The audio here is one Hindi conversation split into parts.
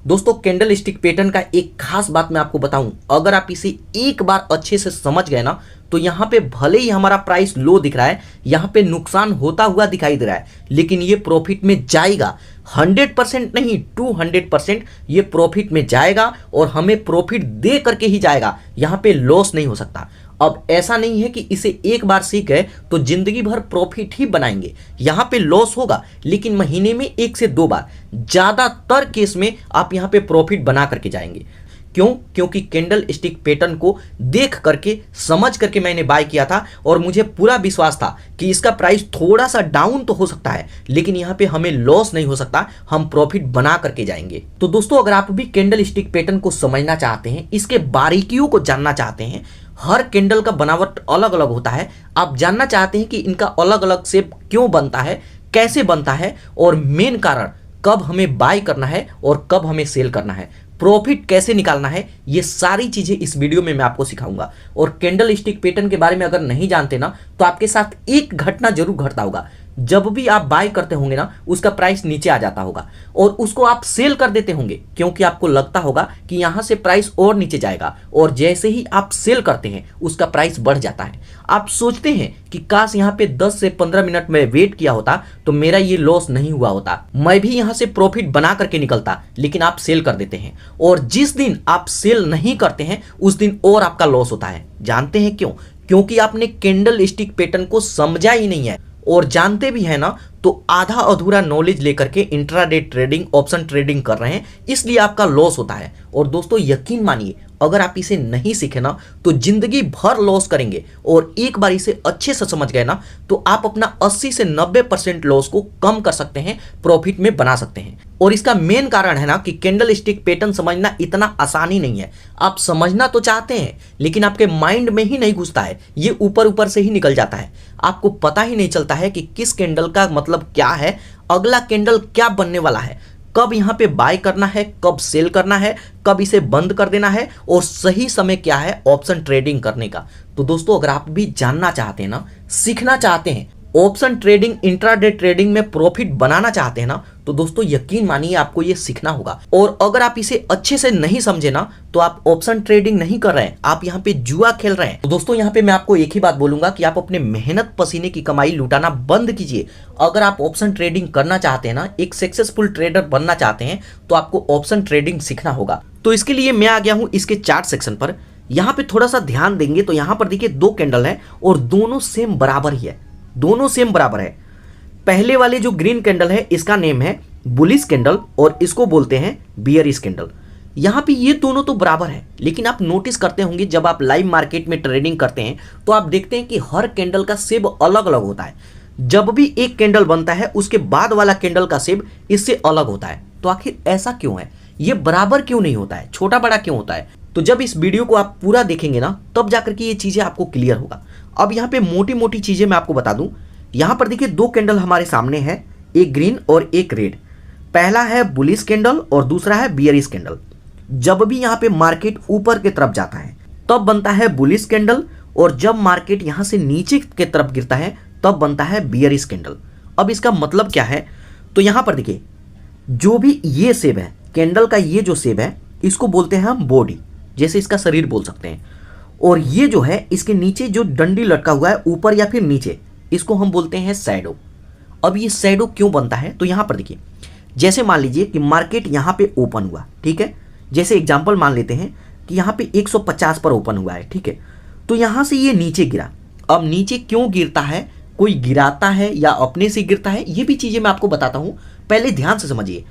दोस्तों कैंडल स्टिक पैटर्न का एक खास बात मैं आपको बताऊं, अगर आप इसे एक बार अच्छे से समझ गए ना तो यहाँ पे भले ही हमारा प्राइस लो दिख रहा है, यहाँ पे नुकसान होता हुआ दिखाई दे रहा है, लेकिन ये प्रॉफिट में जाएगा। 100% नहीं 200% ये प्रॉफिट में जाएगा और हमें प्रॉफिट दे करके ही जाएगा। यहाँ पे लॉस नहीं हो सकता। अब ऐसा नहीं है कि इसे एक बार सीख गए तो जिंदगी भर प्रॉफिट ही बनाएंगे। यहाँ पे लॉस होगा लेकिन महीने में 1 से 2 बार, ज्यादातर केस में आप यहाँ पे प्रॉफिट बना करके जाएंगे। क्यों? क्योंकि कैंडल स्टिक पैटर्न को देख करके समझ करके मैंने बाय किया था और मुझे पूरा विश्वास था कि इसका प्राइस थोड़ा सा डाउन तो हो सकता है लेकिन यहाँ पे हमें लॉस नहीं हो सकता, हम प्रॉफिट बना करके जाएंगे। तो दोस्तों अगर आप भी कैंडल स्टिक पैटर्न को समझना चाहते हैं, इसके बारीकियों को जानना चाहते हैं, हर कैंडल का बनावट अलग अलग होता है, आप जानना चाहते हैं कि इनका अलग अलग शेप क्यों बनता है, कैसे बनता है और मेन कारण कब हमें बाय करना है और कब हमें सेल करना है, प्रॉफिट कैसे निकालना है, ये सारी चीजें इस वीडियो में मैं आपको सिखाऊंगा। और कैंडल स्टिक पैटर्न के बारे में अगर नहीं जानते ना तो आपके साथ एक घटना जरूर घटता होगा। जब भी आप बाय करते होंगे ना उसका प्राइस नीचे आ जाता होगा और उसको आप सेल कर देते होंगे क्योंकि आपको लगता होगा कि यहां से प्राइस और नीचे जाएगा, और जैसे ही आप सेल करते हैं उसका प्राइस बढ़ जाता है। आप सोचते हैं कि काश यहां पे 10 से 15 मिनट में वेट किया होता तो मेरा ये लॉस नहीं हुआ होता, मैं भी यहां से प्रॉफिट बना करके निकलता, लेकिन आप सेल कर देते हैं और जिस दिन आप सेल नहीं करते हैं उस दिन और आपका लॉस होता है। जानते हैं क्यों? क्योंकि आपने कैंडल स्टिक पैटर्न को समझा ही नहीं है, और जानते भी है ना तो आधा अधूरा नॉलेज लेकर के इंट्राडे ट्रेडिंग, ऑप्शन ट्रेडिंग कर रहे हैं, इसलिए आपका लॉस होता है। और दोस्तों यकीन मानिए अगर आप इसे नहीं सीखे ना तो जिंदगी भर लॉस करेंगे, और एक बार इसे अच्छे से समझ गए ना तो आप अपना 80 से 90% लॉस को कम कर सकते हैं, प्रॉफिट में बना सकते हैं। और इसका मेन कारण है ना कि कैंडल स्टिक पैटर्न समझना इतना आसानी नहीं है। आप समझना तो चाहते हैं लेकिन आपके माइंड में ही नहीं घुसता है, ये ऊपर ऊपर से ही निकल जाता है। आपको पता ही नहीं चलता है कि किस कैंडल का मतलब क्या है, अगला कैंडल क्या बनने वाला है, कब यहाँ पे बाय करना है, कब सेल करना है, कब इसे बंद कर देना है, और सही समय क्या है ऑप्शन ट्रेडिंग करने का। तो दोस्तों अगर आप भी जानना चाहते हैं ना, सीखना चाहते हैं, ऑप्शन ट्रेडिंग, इंट्राडे ट्रेडिंग में प्रॉफिट बनाना चाहते हैं ना, तो दोस्तों यकीन मानिए आपको ये सीखना होगा। और अगर आप इसे अच्छे से नहीं समझे ना तो आप ऑप्शन ट्रेडिंग नहीं कर रहे हैं, आप यहाँ पे जुआ खेल रहे हैं। तो दोस्तों यहाँ पे मैं आपको एक ही बात बोलूंगा कि आप अपने मेहनत पसीने की कमाई लुटाना बंद कीजिए। अगर आप ऑप्शन ट्रेडिंग करना चाहते हैं ना, एक सक्सेसफुल ट्रेडर बनना चाहते हैं, तो आपको ऑप्शन ट्रेडिंग सीखना होगा। तो इसके लिए मैं आ गया हूँ इसके चार्ट सेक्शन पर। यहाँ पे थोड़ा सा ध्यान देंगे तो यहाँ पर देखिए 2 कैंडल है और दोनों सेम बराबर ही है, दोनों सेम बराबर है। पहले वाले जो ग्रीन कैंडल है इसका नेम है बुलिश कैंडल और इसको बोलते हैं बियरिश कैंडल। यहाँ पे ये दोनों तो बराबर है, लेकिन आप नोटिस करते होंगे जब आप लाइव मार्केट में ट्रेडिंग करते हैं तो आप देखते हैं कि हर कैंडल का शेप अलग अलग होता है। जब भी एक कैंडल बनता है उसके बाद वाला कैंडल का शेप इससे अलग होता है। तो आखिर ऐसा क्यों है? ये बराबर क्यों नहीं होता है, छोटा बड़ा क्यों होता है? तो जब इस वीडियो को आप पूरा देखेंगे ना तब जाकर के ये चीजें आपको क्लियर होगा। अब यहाँ पे मोटी मोटी चीजें मैं आपको बता दूं। यहाँ पर देखिए 2 कैंडल हमारे सामने है, एक ग्रीन और एक रेड। पहला है बुलिश कैंडल और दूसरा है बियरिश कैंडल। जब भी यहाँ पे मार्केट ऊपर की तरफ जाता है तब बनता है बुलिश कैंडल, और जब मार्केट यहाँ से नीचे की तरफ गिरता है तब बनता है बियरिश कैंडल। अब इसका मतलब क्या है? तो यहाँ पर देखिए जो भी ये शेप है कैंडल का, ये जो शेप है इसको बोलते हैं हम बॉडी, जैसे इसका शरीर बोल सकते हैं। और ये जो है इसके नीचे जो डंडी लटका हुआ है ऊपर या फिर नीचे, इसको हम बोलते हैं शैडो। अब ये शैडो क्यों बनता है? तो यहाँ पर देखिए जैसे मान लीजिए कि मार्केट यहाँ पे ओपन हुआ, ठीक है, जैसे एग्जांपल मान लेते हैं कि यहाँ पे 150 पर ओपन हुआ है, ठीक है, तो यहाँ से ये नीचे गिरा। अब नीचे क्यों गिरता है, कोई गिराता है या अपने से गिरता है, ये भी चीजें मैं आपको बताता हूँ, पहले ध्यान से समझिए।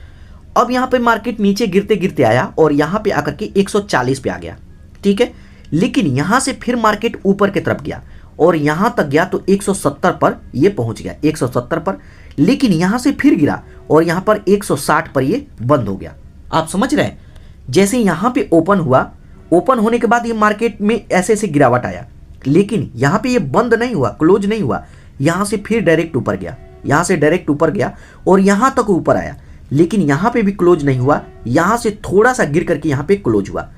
अब यहाँ पे मार्केट नीचे गिरते गिरते आया और यहाँ पे आकर के 140 पे आ गया, ठीक है, लेकिन यहाँ से फिर मार्केट ऊपर की तरफ गया और यहाँ तक गया तो 170 पर ये पहुंच गया, 170 पर, लेकिन यहाँ से फिर गिरा और यहाँ पर 160 पर ये बंद हो गया। आप समझ रहे हैं? जैसे यहाँ पे ओपन हुआ, ओपन होने के बाद ये मार्केट में ऐसे ऐसे गिरावट आया, लेकिन यहाँ पे ये बंद नहीं हुआ, क्लोज नहीं हुआ, यहाँ से फिर डायरेक्ट ऊपर गया, यहाँ से डायरेक्ट ऊपर गया और यहाँ तक ऊपर आया, लेकिन यहाँ पे भी क्लोज नहीं हुआ, यहाँ से थोड़ा सा गिर करके यहाँ पे क्लोज हुआ।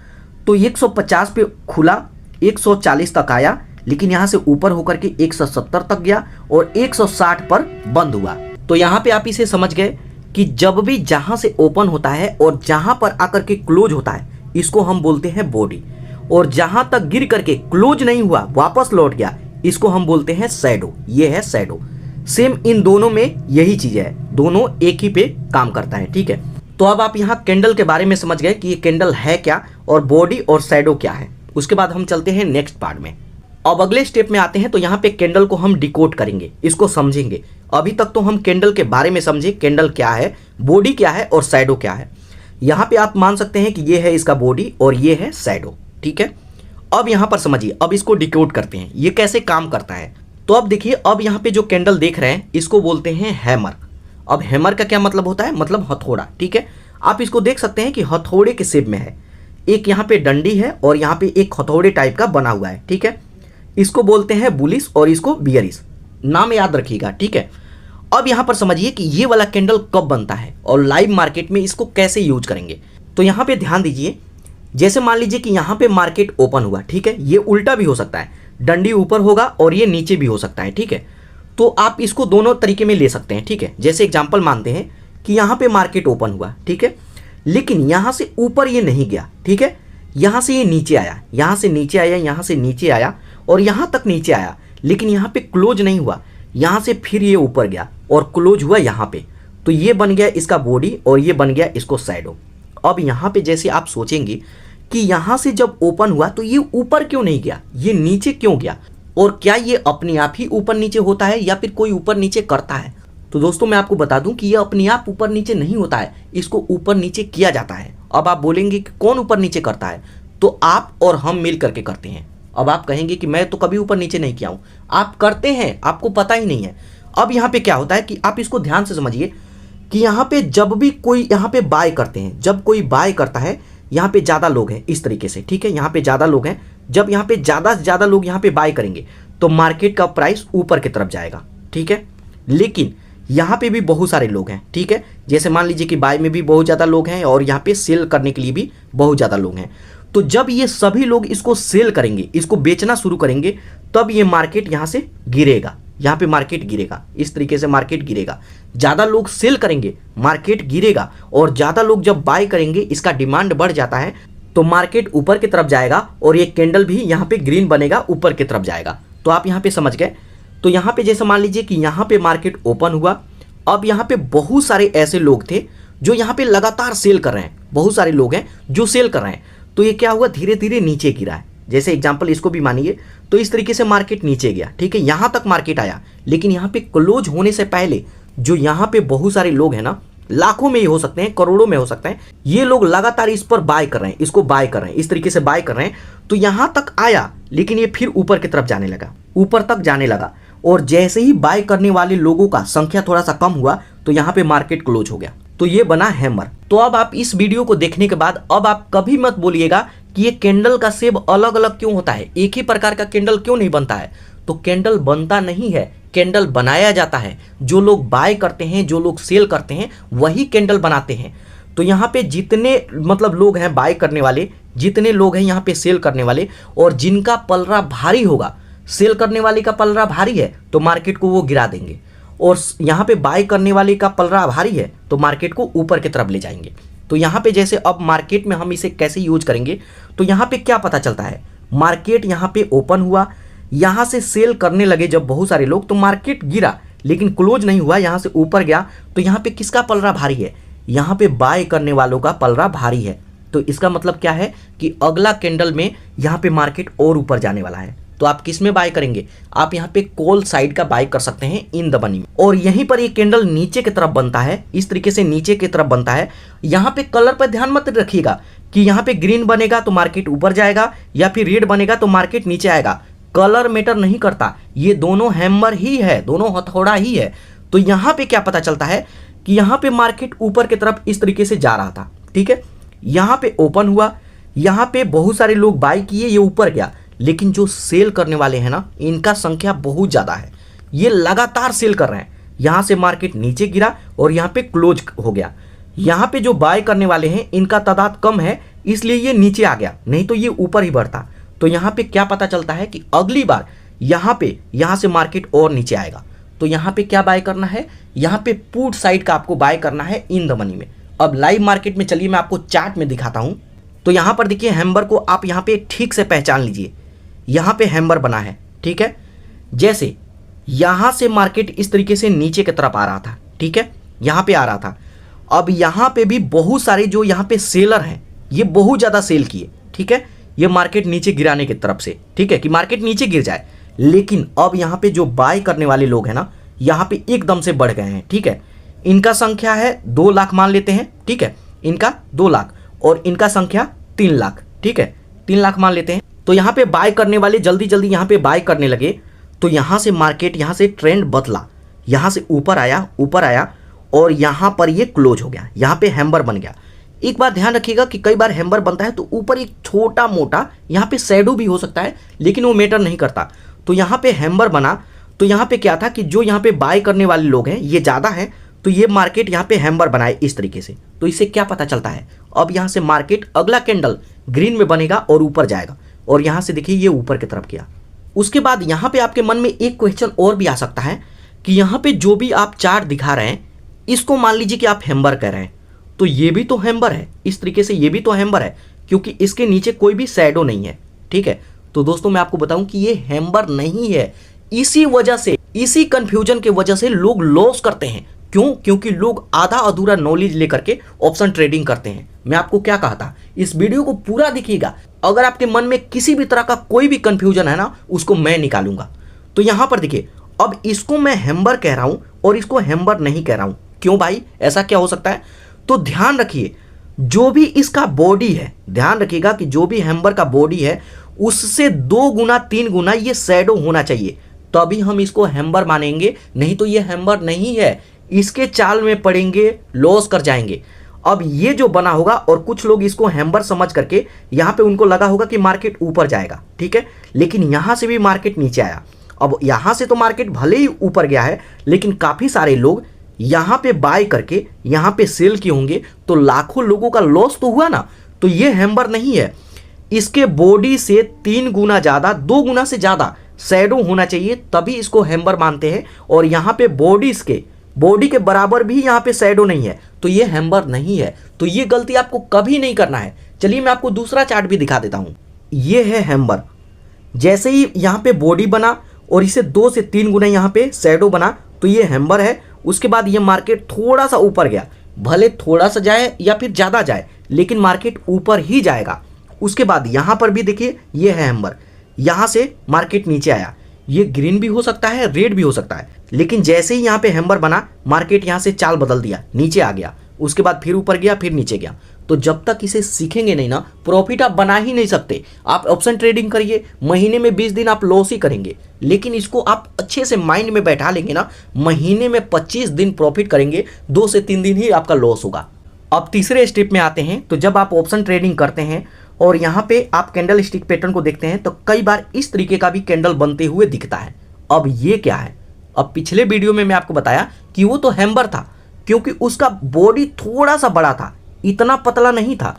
तो 150 पे खुला, 140 तक आया, लेकिन यहाँ से ऊपर होकर के 170 तक गया और 160 पर बंद हुआ। तो यहाँ पे आप इसे समझ गए कि जब भी जहां से ओपन होता है और जहां पर आकर के क्लोज होता है इसको हम बोलते हैं बॉडी, और जहां तक गिर करके क्लोज नहीं हुआ वापस लौट गया इसको हम बोलते हैं शैडो। ये है शैडो। सेम इन दोनों में यही चीज है, दोनों एक ही पे काम करता है। ठीक है, तो अब आप यहाँ कैंडल के बारे में समझ गए कि ये कैंडल है क्या और बॉडी और शैडो क्या है। उसके बाद हम चलते हैं नेक्स्ट पार्ट में। अब अगले स्टेप में आते हैं, तो यहाँ पे कैंडल को हम डिकोड करेंगे, इसको समझेंगे। अभी तक तो हम कैंडल के बारे में समझे, कैंडल क्या है, बॉडी क्या है और शैडो क्या है। यहाँ पे आप मान सकते हैं कि ये है इसका बॉडी और ये है शैडो। ठीक है, अब यहाँ पर समझिए, अब इसको डिकोड करते हैं ये कैसे काम करता है। तो अब देखिए, अब यहाँ पे जो कैंडल देख रहे हैं इसको बोलते हैं हैमर। अब हैमर का क्या मतलब होता है, मतलब हथौड़ा। ठीक है, आप इसको देख सकते हैं कि हथौड़े के शेप में है, एक यहाँ पे डंडी है और यहाँ पे एक हथौड़े टाइप का बना हुआ है। ठीक है, इसको बोलते हैं बुलिस और इसको बियरिस, नाम याद रखिएगा। ठीक है, अब यहाँ पर समझिए कि ये वाला कैंडल कब बनता है और लाइव मार्केट में इसको कैसे यूज करेंगे। तो यहाँ पे ध्यान दीजिए, जैसे मान लीजिए कि यहाँ पे मार्केट ओपन हुआ। ठीक है, ये उल्टा भी हो सकता है, डंडी ऊपर होगा और ये नीचे भी हो सकता है। ठीक है, तो आप इसको दोनों तरीके में ले सकते हैं। ठीक है, जैसे एग्जांपल मानते हैं कि यहाँ पे मार्केट ओपन हुआ। ठीक है, लेकिन यहाँ से ऊपर ये नहीं गया। ठीक है, यहाँ से ये नीचे आया, यहाँ से नीचे आया, यहाँ से नीचे आया और यहाँ तक नीचे आया, लेकिन यहाँ पे क्लोज नहीं हुआ। यहाँ से फिर ये ऊपर गया और क्लोज हुआ यहाँ पे, तो ये बन गया इसका बॉडी और ये बन गया इसको शैडो। अब यहाँ पे जैसे आप सोचेंगे कि यहाँ से जब ओपन हुआ तो ये ऊपर क्यों नहीं गया, ये नीचे क्यों गया, और क्या ये अपने आप ही ऊपर नीचे होता है या फिर कोई ऊपर नीचे करता है। तो दोस्तों मैं आपको बता दूं कि ये अपने आप ऊपर नीचे नहीं होता है, इसको ऊपर नीचे किया जाता है। अब आप बोलेंगे कि कौन ऊपर नीचे करता है, तो आप और हम मिल करके करते हैं। अब आप कहेंगे कि मैं तो कभी ऊपर नीचे नहीं किया हूं, आप करते हैं, आपको पता ही नहीं है। अब यहाँ पे क्या होता है कि आप इसको ध्यान से समझिए कि यहाँ पे जब भी कोई यहाँ पे बाय करते हैं, जब कोई बाय करता है, यहाँ पे ज़्यादा लोग हैं इस तरीके से। ठीक है, यहाँ पे ज़्यादा लोग हैं, जब यहाँ पे ज़्यादा से ज़्यादा लोग यहाँ पे बाय करेंगे तो मार्केट का प्राइस ऊपर की तरफ जाएगा। ठीक है, लेकिन यहाँ पे भी बहुत सारे लोग हैं। ठीक है, जैसे मान लीजिए कि बाय में भी बहुत ज़्यादा लोग हैं और यहाँ पे सेल करने के लिए भी बहुत ज़्यादा लोग हैं। तो जब ये सभी लोग इसको सेल करेंगे, इसको बेचना शुरू करेंगे, तब ये मार्केट यहाँ से गिरेगा, यहाँ पे मार्केट गिरेगा, इस तरीके से मार्केट गिरेगा। ज़्यादा लोग सेल करेंगे, मार्केट गिरेगा, और ज़्यादा लोग जब बाय करेंगे, इसका डिमांड बढ़ जाता है, तो मार्केट ऊपर की तरफ जाएगा और ये कैंडल भी यहाँ पे ग्रीन बनेगा, ऊपर की तरफ जाएगा। तो आप यहाँ पे समझ गए। तो यहाँ पे जैसे मान लीजिए कि यहाँ पे मार्केट ओपन हुआ, अब यहाँ पे बहुत सारे ऐसे लोग थे जो यहाँ पे लगातार सेल कर रहे हैं, बहुत सारे लोग हैं जो सेल कर रहे हैं। तो ये क्या हुआ, धीरे धीरे नीचे गिरा है। जैसे एग्जांपल इसको भी मानिए, तो इस तरीके से मार्केट नीचे गया। ठीक है, यहाँ तक मार्केट आया, लेकिन यहाँ पे क्लोज होने से पहले जो यहाँ पे बहुत सारे लोग हैं ना, लाखों में ही हो सकते हैं, करोड़ों में हो सकते हैं, ये लोग लगातार इस पर बाय कर रहे हैं, इसको बाय कर रहे हैं, इस तरीके से बाय कर रहे हैं। तो यहाँ तक आया, लेकिन ये फिर ऊपर की तरफ जाने लगा, ऊपर तक जाने लगा, और जैसे ही बाय करने वाले लोगों का संख्या थोड़ा सा कम हुआ तो यहाँ पे मार्केट क्लोज हो गया। तो ये बना हैमर। तो अब आप इस वीडियो को देखने के बाद अब आप कभी मत बोलिएगा कि ये कैंडल का शेप अलग अलग क्यों होता है, एक ही प्रकार का कैंडल क्यों नहीं बनता है। तो कैंडल बनता नहीं है, कैंडल बनाया जाता है। जो लोग बाय करते हैं, जो लोग सेल करते हैं, वही कैंडल बनाते हैं। तो यहाँ पे जितने मतलब लोग हैं बाय करने वाले, जितने लोग हैं यहाँ पे सेल करने वाले, और जिनका पलड़ा भारी होगा, सेल करने वाले का पलड़ा भारी है तो मार्केट को वो गिरा देंगे, और यहाँ पे बाय करने वाले का पलड़ा भारी है तो मार्केट को ऊपर की तरफ ले जाएंगे। तो यहाँ पे जैसे अब मार्केट में हम इसे कैसे यूज करेंगे, तो यहाँ पे क्या पता चलता है, मार्केट यहाँ पे ओपन हुआ, यहाँ से सेल करने लगे जब बहुत सारे लोग, तो मार्केट गिरा लेकिन क्लोज नहीं हुआ, यहाँ से ऊपर गया। तो यहाँ पे किसका पलड़ा भारी है, यहाँ पे बाय करने वालों का पलड़ा भारी है। तो इसका मतलब क्या है कि अगला कैंडल में यहाँ पे मार्केट और ऊपर जाने वाला है। तो आप किस में बाय करेंगे, आप यहाँ पे कॉल साइड का बाय कर सकते हैं इन द मनी में। और यहीं पर ये कैंडल नीचे की तरफ बनता है, इस तरीके से नीचे की तरफ बनता है। यहाँ पे कलर पर ध्यान मत रखिएगा कि यहाँ पे ग्रीन बनेगा तो मार्केट ऊपर जाएगा या फिर रेड बनेगा तो मार्केट नीचे आएगा, कलर मैटर नहीं करता, ये दोनों हैमर ही है, दोनों हथौड़ा ही है। तो यहाँ पे क्या पता चलता है कि यहाँ पे मार्केट ऊपर की तरफ इस तरीके से जा रहा था। ठीक है, यहाँ पे ओपन हुआ, यहाँ पे बहुत सारे लोग बाय किए, ये ऊपर गया, लेकिन जो सेल करने वाले हैं ना, इनका संख्या बहुत ज़्यादा है, ये लगातार सेल कर रहे हैं। यहाँ से मार्केट नीचे गिरा और यहाँ पे क्लोज हो गया। यहाँ पे जो बाय करने वाले हैं इनका तादाद कम है, इसलिए ये नीचे आ गया, नहीं तो ये ऊपर ही बढ़ता। तो यहाँ पे क्या पता चलता है कि अगली बार यहाँ से मार्केट और नीचे आएगा। तो यहाँ पे क्या बाय करना है, यहाँ पे पुट साइड का आपको बाय करना है इन द मनी में। अब लाइव मार्केट में चलिए मैं आपको चार्ट में दिखाता हूँ। तो यहाँ पर देखिए हैम्बर को आप यहाँ पे ठीक से पहचान लीजिए, यहाँ पे हैम्बर बना है, ठीक है। जैसे यहाँ से मार्केट इस तरीके से नीचे की तरफ आ रहा था, ठीक है, यहाँ पे आ रहा था। अब यहाँ पे भी बहुत सारे जो यहाँ पे सेलर हैं ये बहुत ज़्यादा सेल किए, ठीक है, ये मार्केट नीचे गिराने की तरफ से, ठीक है, कि मार्केट नीचे गिर जाए। लेकिन अब यहाँ पे जो बाय करने वाले लोग हैं ना, यहाँ पे एकदम से बढ़ गए हैं, ठीक है। इनका संख्या है 2 लाख मान लेते हैं, ठीक है, इनका 2 लाख और इनका संख्या 3 लाख, ठीक है, 3 लाख मान लेते हैं। तो यहाँ पे बाय करने वाले जल्दी जल्दी यहाँ पे बाय करने लगे। तो यहाँ से मार्केट यहाँ से ट्रेंड बदला, यहाँ से ऊपर आया और यहाँ पर ये क्लोज हो गया, यहाँ पे हैम्बर बन गया। एक बात ध्यान रखिएगा कि कई बार हैम्बर बनता है तो ऊपर एक छोटा मोटा यहाँ पे शैडो भी हो सकता है, लेकिन वो मैटर नहीं करता। तो यहाँ पे हैम्बर बना, तो यहाँ पे क्या था कि जो यहाँ पे बाय करने वाले लोग हैं ये ज़्यादा हैं, तो ये मार्केट यहाँ पे हैम्बर बनाए इस तरीके से। तो इससे क्या पता चलता है, अब यहाँ से मार्केट अगला कैंडल ग्रीन में बनेगा और ऊपर जाएगा, और यहाँ से देखिए ये ऊपर की तरफ गया। उसके बाद यहाँ पे आपके मन में एक क्वेश्चन और भी आ सकता है कि यहाँ पे जो भी आप चार्ट दिखा रहे हैं इसको मान लीजिए कि आप हैम्बर कह रहे हैं, तो ये भी तो हैम्बर है, इस तरीके से ये भी तो हैम्बर है, क्योंकि इसके नीचे कोई भी शैडो नहीं है, ठीक है। तो दोस्तों मैं आपको बताऊं कि ये हैम्बर नहीं है। इसी वजह से, इसी कंफ्यूजन के वजह से लोग लॉस करते हैं। क्यों? क्योंकि लोग आधा अधूरा नॉलेज लेकर के ऑप्शन ट्रेडिंग करते हैं। मैं आपको क्या कहा था, इस वीडियो को पूरा देखिएगा। अगर आपके मन में किसी भी तरह का कोई भी कंफ्यूजन है ना, उसको मैं निकालूंगा। तो यहां पर देखिए, अब इसको मैं हैम्बर कह रहा हूं और इसको हैम्बर नहीं कह रहा हूं। क्यों भाई, ऐसा क्या हो सकता है? तो ध्यान रखिए, जो भी इसका बॉडी है, ध्यान रखिएगा कि जो भी हैम्बर का बॉडी है उससे 2 गुना 3 गुना ये शैडो होना चाहिए, तभी हम इसको हैम्बर मानेंगे, नहीं तो ये हैम्बर नहीं है। इसके चाल में पड़ेंगे, लॉस कर जाएंगे। अब ये जो बना होगा और कुछ लोग इसको हैम्बर समझ करके यहाँ पे उनको लगा होगा कि मार्केट ऊपर जाएगा, ठीक है, लेकिन यहाँ से भी मार्केट नीचे आया। अब यहाँ से तो मार्केट भले ही ऊपर गया है, लेकिन काफ़ी सारे लोग यहाँ पे बाय करके यहाँ पे सेल किए होंगे, तो लाखों लोगों का लॉस तो हुआ ना। तो ये हैम्बर नहीं है, इसके बॉडी से 3 गुना ज़्यादा, 2 गुना से ज़्यादा शैडो होना चाहिए, तभी इसको हैम्बर मानते हैं। और यहाँ पे बॉडी के बराबर भी यहाँ पे शैडो नहीं है, तो ये हैम्बर नहीं है। तो ये गलती आपको कभी नहीं करना है। चलिए मैं आपको दूसरा चार्ट भी दिखा देता हूँ। ये है हैम्बर। जैसे ही यहाँ पे बॉडी बना और इसे 2 से 3 गुना यहाँ पे शैडो बना, तो ये हैम्बर है। उसके बाद ये मार्केट थोड़ा सा ऊपर गया, भले थोड़ा सा जाए या फिर ज़्यादा जाए, लेकिन मार्केट ऊपर ही जाएगा। उसके बाद यहाँ पर भी देखिए, ये है हैम्बर। यहाँ से मार्केट नीचे आया, ये ग्रीन भी हो सकता है, रेड भी हो सकता है, लेकिन जैसे ही यहाँ पे हैम्बर बना, मार्केट यहाँ से चाल बदल दिया, नीचे आ गया। उसके बाद फिर ऊपर गया, फिर नीचे गया। तो जब तक इसे सीखेंगे नहीं ना, प्रॉफिट आप बना ही नहीं सकते। आप ऑप्शन ट्रेडिंग करिए, महीने में 20 दिन आप लॉस ही करेंगे, लेकिन इसको आप अच्छे से माइंड में बैठा लेंगे ना, महीने में 25 दिन प्रॉफिट करेंगे, 2 से 3 दिन ही आपका लॉस होगा। अब तीसरे स्टेप में आते हैं। तो जब आप ऑप्शन ट्रेडिंग करते हैं और यहाँ पे आप कैंडल स्टिक पैटर्न को देखते हैं, तो कई बार इस तरीके का भी कैंडल बनते हुए दिखता है। अब ये क्या है? अब पिछले वीडियो में मैं आपको बताया कि वो तो हैम्बर था, क्योंकि उसका बॉडी थोड़ा सा बड़ा था, इतना पतला नहीं था,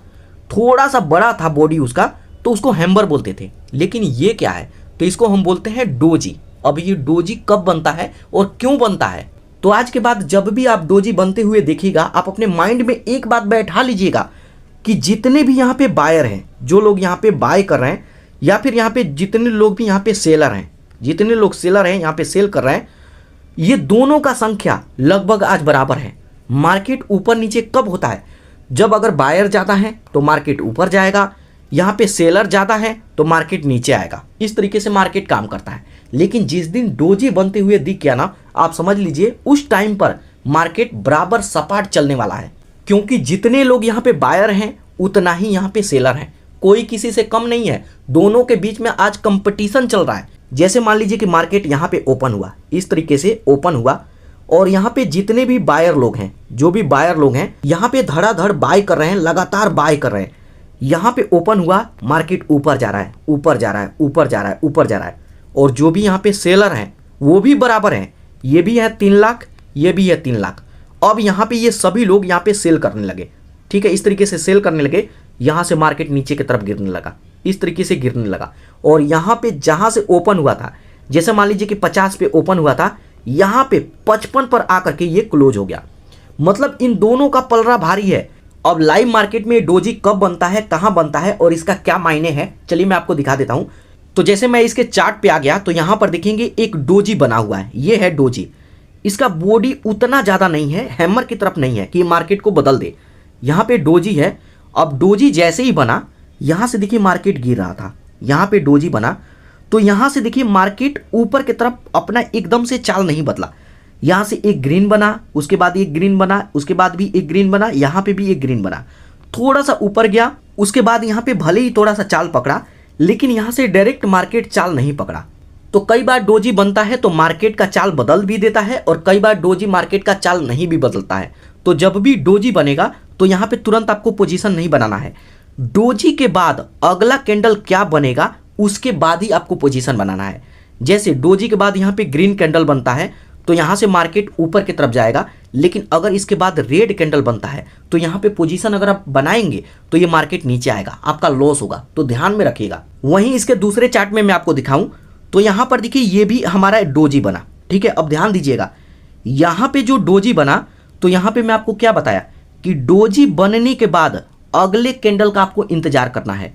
थोड़ा सा बड़ा था बॉडी उसका, तो उसको हैम्बर बोलते थे। लेकिन ये क्या है? तो इसको हम बोलते हैं डोजी। अब ये डोजी कब बनता है और क्यों बनता है? तो आज के बाद जब भी आप डोजी बनते हुए देखिएगा, आप अपने माइंड में एक बात बैठा लीजिएगा कि जितने भी यहाँ पे बायर हैं, जो लोग यहाँ पे बाय कर रहे हैं, या फिर यहाँ पे जितने लोग भी यहाँ पे सेलर हैं, जितने लोग सेलर हैं यहाँ पे सेल कर रहे हैं, ये दोनों का संख्या लगभग आज बराबर है। मार्केट ऊपर नीचे कब होता है? जब अगर बायर ज़्यादा है तो मार्केट ऊपर जाएगा, यहाँ पे सेलर ज़्यादा है तो मार्केट नीचे आएगा। इस तरीके से मार्केट काम करता है। लेकिन जिस दिन डोजी बनते हुए दिख गया ना, आप समझ लीजिए उस टाइम पर मार्केट बराबर सपाट चलने वाला है, क्योंकि जितने लोग यहाँ पे बायर हैं उतना ही यहाँ पे सेलर हैं। कोई किसी से कम नहीं है, दोनों के बीच में आज कंपटीशन चल रहा है। जैसे मान लीजिए कि मार्केट यहाँ पे ओपन हुआ, इस तरीके से ओपन हुआ, और यहाँ पे जितने भी बायर लोग हैं, जो भी बायर लोग हैं, यहाँ पे धड़ाधड़ बाय कर रहे हैं, लगातार बाय कर रहे हैं। यहाँ पे ओपन हुआ, मार्केट ऊपर जा रहा है, ऊपर जा रहा है, ऊपर जा रहा है, ऊपर जा रहा है। और जो भी यहाँ पे सेलर हैं वो भी बराबर हैं, ये भी है 3 लाख, ये भी है 3 लाख। अब यहाँ पे ये सभी लोग यहाँ पे सेल करने लगे, ठीक है, इस तरीके से सेल करने लगे। यहाँ से मार्केट नीचे की तरफ गिरने लगा, इस तरीके से गिरने लगा। और यहाँ पे जहाँ से ओपन हुआ था, जैसे मान लीजिए कि 50 पे ओपन हुआ था, यहाँ पे 55 पर आकर के ये क्लोज हो गया। मतलब इन दोनों का पलड़ा भारी है। अब लाइव मार्केट में डोजी कब बनता है, कहाँ बनता है और इसका क्या मायने हैं, चलिए मैं आपको दिखा देता हूँ। तो जैसे मैं इसके चार्ट पे आ गया तो यहाँ पर देखेंगे एक डोजी बना हुआ है, ये है डोजी। इसका बॉडी उतना ज़्यादा नहीं है, हैमर की तरफ नहीं है कि मार्केट को बदल दे। यहाँ पे डोजी है। अब डोजी जैसे ही बना, यहाँ से देखिए मार्केट गिर रहा था, यहाँ पे डोजी बना तो यहाँ से देखिए मार्केट ऊपर की तरफ अपना एकदम से चाल नहीं बदला। यहाँ से एक ग्रीन बना, उसके बाद एक ग्रीन बना, उसके बाद भी एक ग्रीन बना, यहाँ पे भी एक ग्रीन बना, थोड़ा सा ऊपर गया, उसके बाद यहाँ पे भले ही थोड़ा सा चाल पकड़ा लेकिन यहाँ से डायरेक्ट मार्केट चाल नहीं पकड़ा। तो कई बार डोजी बनता है तो मार्केट का चाल बदल भी देता है और कई बार डोजी मार्केट का चाल नहीं भी बदलता है। तो जब भी डोजी बनेगा तो यहाँ पे तुरंत आपको पोजीशन नहीं बनाना है। डोजी के बाद अगला कैंडल क्या बनेगा उसके बाद ही आपको पोजीशन बनाना है। जैसे डोजी के बाद यहाँ पे ग्रीन कैंडल बनता है तो यहाँ से मार्केट ऊपर की तरफ जाएगा, लेकिन अगर इसके बाद रेड कैंडल बनता है तो यहाँ पे पोजीशन अगर आप बनाएंगे तो ये मार्केट नीचे आएगा, आपका लॉस होगा, तो ध्यान में रखिएगा। वहीं इसके दूसरे चार्ट में मैं आपको दिखाऊं तो यहाँ पर देखिए ये भी हमारा डोजी बना, ठीक है। अब ध्यान दीजिएगा, यहाँ पे जो डोजी बना तो यहाँ पे मैं आपको क्या बताया कि डोजी बनने के बाद अगले कैंडल का आपको इंतजार करना है।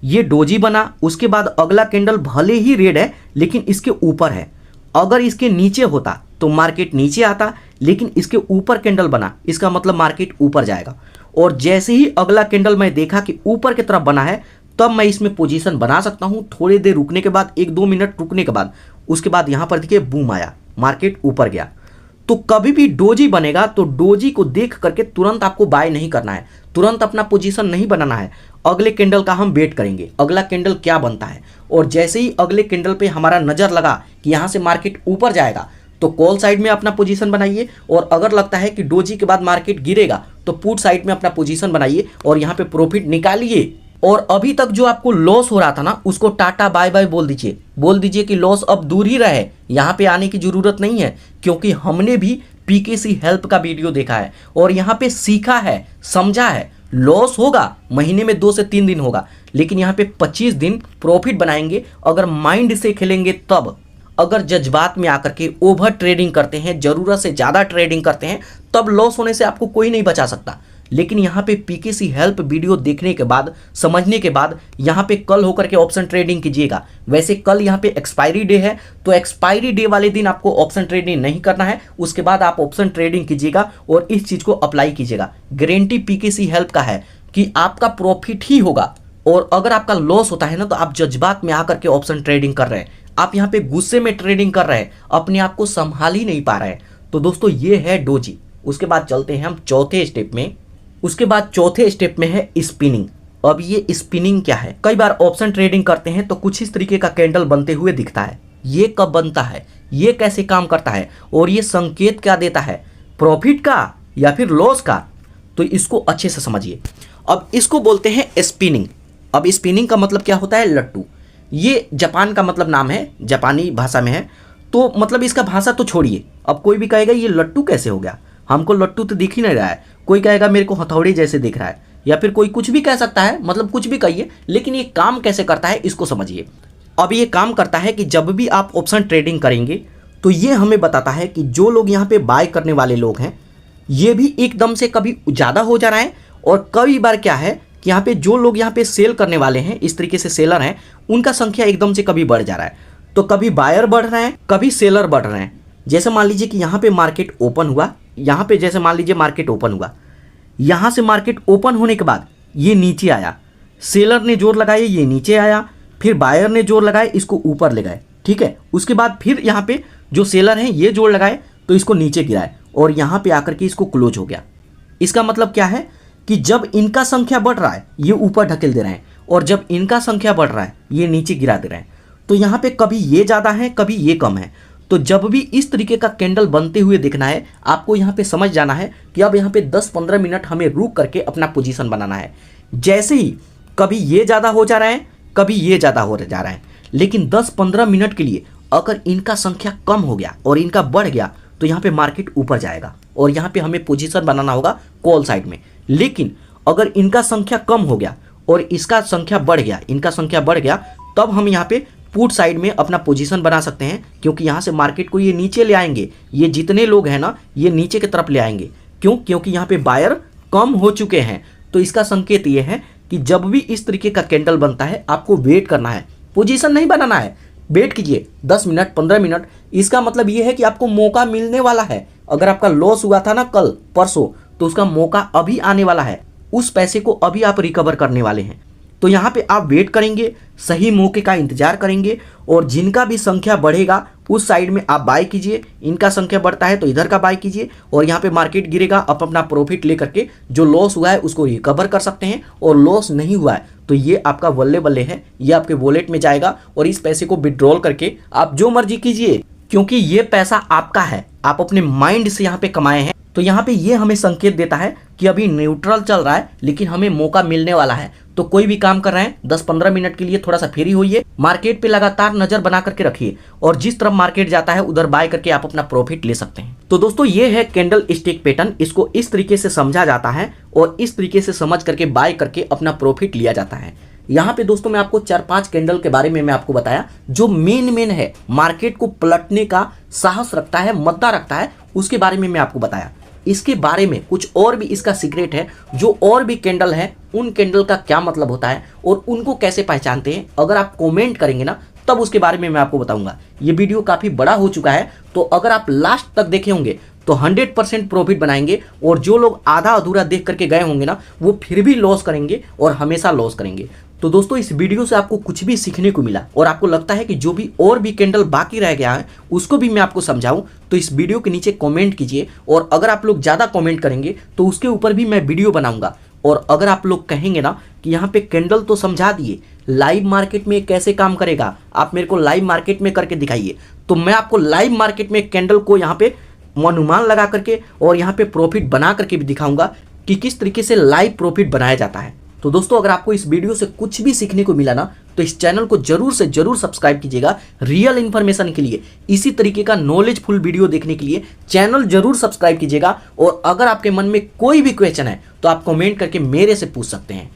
ये डोजी बना, उसके बाद अगला कैंडल भले ही रेड है लेकिन इसके ऊपर है। अगर इसके नीचे होता तो मार्केट नीचे आता, लेकिन इसके ऊपर कैंडल बना, इसका मतलब मार्केट ऊपर जाएगा। और जैसे ही अगला कैंडल मैं देखा कि ऊपर की तरफ बना है तब मैं इसमें पोजीशन बना सकता हूं। थोड़ी देर रुकने के बाद, 1-2 मिनट रुकने के बाद, उसके बाद यहां पर देखिए बूम आया, मार्केट ऊपर गया। तो कभी भी डोजी बनेगा तो डोजी को देख करके तुरंत आपको बाय नहीं करना है, तुरंत अपना पोजीशन नहीं बनाना है। अगले कैंडल का हम वेट करेंगे, अगला कैंडल क्या बनता है। और जैसे ही अगले कैंडल पे हमारा नजर लगा कि यहाँ से मार्केट ऊपर जाएगा तो कॉल साइड में अपना पोजीशन बनाइए। और अगर लगता है कि डोजी के बाद मार्केट गिरेगा तो पुट साइड में अपना पोजीशन बनाइए और यहाँ पे प्रॉफिट निकालिए। और अभी तक जो आपको लॉस हो रहा था ना, उसको टाटा बाय बाय बोल दीजिए कि लॉस अब दूर ही रहे, यहाँ पे आने की जरूरत नहीं है। क्योंकि हमने भी पीकेसी हेल्प का वीडियो देखा है और यहाँ पे सीखा है, समझा है। लॉस होगा, महीने में 2 से 3 दिन होगा, लेकिन यहाँ पे 25 दिन प्रॉफिट बनाएंगे अगर माइंड से खेलेंगे तब। अगर जज्बात में आकर के ओवर ट्रेडिंग करते हैं, जरूरत से ज़्यादा ट्रेडिंग करते हैं, तब लॉस होने से आपको कोई नहीं बचा सकता। लेकिन यहाँ पे पीकेसी हेल्प वीडियो देखने के बाद, समझने के बाद, यहाँ पे कल होकर के ऑप्शन ट्रेडिंग कीजिएगा। वैसे कल यहाँ पे एक्सपायरी डे है तो एक्सपायरी डे वाले दिन आपको ऑप्शन ट्रेडिंग नहीं करना है, उसके बाद आप ऑप्शन ट्रेडिंग कीजिएगा और इस चीज़ को अप्लाई कीजिएगा। गारंटी पीकेसी हेल्प का है कि आपका प्रॉफिट ही होगा। और अगर आपका लॉस होता है ना तो आप जज्बात में आकर के ऑप्शन ट्रेडिंग कर रहे हैं, आप यहाँ पे गुस्से में ट्रेडिंग कर रहे हैं, अपने आप को संभाल ही नहीं पा रहे हैं। तो दोस्तों ये है डोजी। उसके बाद चलते हैं हम चौथे स्टेप में। उसके बाद चौथे स्टेप में है स्पिनिंग। अब ये स्पिनिंग क्या है? कई बार ऑप्शन ट्रेडिंग करते हैं तो कुछ इस तरीके का कैंडल बनते हुए दिखता है। ये कब बनता है, ये कैसे काम करता है और ये संकेत क्या देता है, प्रॉफिट का या फिर लॉस का? तो इसको अच्छे से समझिए। अब इसको बोलते हैं स्पिनिंग। अब स्पिनिंग का मतलब क्या होता है? लट्टू। ये जापान का मतलब नाम है, जापानी भाषा में है। तो मतलब इसका भाषा तो छोड़िए, अब कोई भी कहेगा ये लट्टू कैसे हो गया, हमको लट्टू तो दिख ही नहीं रहा है। कोई कहेगा मेरे को हथौड़ी जैसे दिख रहा है, या फिर कोई कुछ भी कह सकता है, मतलब कुछ भी कहिए, लेकिन ये काम कैसे करता है इसको समझिए। अब ये काम करता है कि जब भी आप ऑप्शन ट्रेडिंग करेंगे तो ये हमें बताता है कि जो लोग यहाँ पे बाय करने वाले लोग हैं, ये भी एकदम से कभी ज़्यादा हो जा रहा है, और कई बार क्या है कि यहाँ पे जो लोग यहाँ पे सेल करने वाले हैं, इस तरीके से सेलर हैं, उनका संख्या एकदम से कभी बढ़ जा रहा है। तो कभी बायर बढ़ रहे हैं, कभी सेलर बढ़ रहे हैं। जैसे मान लीजिए कि यहाँ पे मार्केट ओपन हुआ, यहाँ पे जैसे मान लीजिए मार्केट ओपन हुआ, यहाँ से मार्केट ओपन होने के बाद ये नीचे आया, सेलर ने जोर लगाया, ये नीचे आया, फिर बायर ने जोर लगाए, इसको ऊपर ले गए, ठीक है। उसके बाद फिर यहाँ पे जो सेलर हैं ये जोर लगाए तो इसको नीचे गिराए, और यहाँ पे आकर के इसको क्लोज हो गया। इसका मतलब क्या है कि जब इनका संख्या बढ़ रहा है ये ऊपर ढकेल दे रहे हैं, और जब इनका संख्या बढ़ रहा है ये नीचे गिरा दे रहे हैं। तो यहाँ पे कभी ये ज़्यादा है, कभी ये कम है। तो जब भी इस तरीके का कैंडल बनते हुए दिखना है, आपको यहाँ पे समझ जाना है कि अब यहाँ पे 10-15 मिनट हमें रुक करके अपना पोजीशन बनाना है। जैसे ही कभी ये ज़्यादा हो जा रहा है, कभी ये ज़्यादा हो जा रहा है, लेकिन 10-15 मिनट के लिए अगर इनका संख्या कम हो गया और इनका बढ़ गया तो यहाँ पे मार्केट ऊपर जाएगा, और यहाँ पे हमें पोजीशन बनाना होगा कॉल साइड में। लेकिन अगर इनका संख्या कम हो गया और इसका संख्या बढ़ गया, इनका संख्या बढ़ गया, तब हम यहाँ पे पुट साइड में अपना पोजीशन बना सकते हैं, क्योंकि यहाँ से मार्केट को ये नीचे ले आएंगे। ये जितने लोग हैं ना ये नीचे की तरफ ले आएंगे। क्यों? क्योंकि यहाँ पे बायर कम हो चुके हैं। तो इसका संकेत ये है कि जब भी इस तरीके का कैंडल बनता है आपको वेट करना है, पोजीशन नहीं बनाना है। वेट कीजिए 10 मिनट 15 मिनट। इसका मतलब ये है कि आपको मौका मिलने वाला है। अगर आपका लॉस हुआ था ना कल परसों, तो उसका मौका अभी आने वाला है। उस पैसे को अभी आप रिकवर करने वाले हैं। तो यहाँ पे आप वेट करेंगे, सही मौके का इंतजार करेंगे, और जिनका भी संख्या बढ़ेगा उस साइड में आप बाय कीजिए। इनका संख्या बढ़ता है तो इधर का बाय कीजिए, और यहाँ पे मार्केट गिरेगा आप अपना प्रॉफिट लेकर के जो लॉस हुआ है उसको रिकवर कर सकते हैं। और लॉस नहीं हुआ है तो ये आपका बल्ले बल्ले है, ये आपके वॉलेट में जाएगा और इस पैसे को विड्रॉल करके आप जो मर्जी कीजिए, क्योंकि ये पैसा आपका है, आप अपने माइंड से यहाँ पे कमाए हैं। तो यहाँ पे ये हमें संकेत देता है कि अभी न्यूट्रल चल रहा है लेकिन हमें मौका मिलने वाला है। तो कोई भी काम कर रहे हैं 10-15 मिनट के लिए थोड़ा सा फ्री होइए, मार्केट पे लगातार नजर बना करके रखिए, और जिस तरफ मार्केट जाता है उधर बाय करके आप अपना प्रॉफिट ले सकते हैं। तो दोस्तों ये है कैंडल स्टिक पैटर्न। इसको इस तरीके से समझा जाता है और इस तरीके से समझ करके बाय करके अपना प्रॉफिट लिया जाता है। यहाँ पे दोस्तों मैं आपको 4-5 कैंडल के बारे में मैं आपको बताया जो मेन है, मार्केट को पलटने का साहस रखता है, मद्दा रखता है, उसके बारे में मैं आपको बताया। इसके बारे में कुछ और भी इसका सीक्रेट है, जो और भी कैंडल है उन कैंडल का क्या मतलब होता है और उनको कैसे पहचानते हैं, अगर आप कमेंट करेंगे ना तब उसके बारे में मैं आपको बताऊंगा। ये वीडियो काफ़ी बड़ा हो चुका है, तो अगर आप लास्ट तक देखे होंगे तो 100% प्रॉफिट बनाएंगे, और जो लोग आधा अधूरा देख करके गए होंगे ना वो फिर भी लॉस करेंगे और हमेशा लॉस करेंगे। तो दोस्तों इस वीडियो से आपको कुछ भी सीखने को मिला और आपको लगता है कि जो भी और भी कैंडल बाकी रह गया है उसको भी मैं आपको समझाऊं, तो इस वीडियो के नीचे कमेंट कीजिए, और अगर आप लोग ज़्यादा कमेंट करेंगे तो उसके ऊपर भी मैं वीडियो बनाऊंगा। और अगर आप लोग कहेंगे ना कि यहाँ पे कैंडल तो समझा दिए, लाइव मार्केट में कैसे काम करेगा, आप मेरे को लाइव मार्केट में करके दिखाइए, तो मैं आपको लाइव मार्केट में कैंडल को यहाँ पे अनुमान लगा करके और यहाँ पे प्रॉफिट बना करके भी दिखाऊंगा कि किस तरीके से लाइव प्रॉफिट बनाया जाता है। तो दोस्तों अगर आपको इस वीडियो से कुछ भी सीखने को मिला ना तो इस चैनल को जरूर से जरूर सब्सक्राइब कीजिएगा रियल इन्फॉर्मेशन के लिए। इसी तरीके का नॉलेजफुल वीडियो देखने के लिए चैनल जरूर सब्सक्राइब कीजिएगा। और अगर आपके मन में कोई भी क्वेश्चन है तो आप कमेंट करके मेरे से पूछ सकते हैं।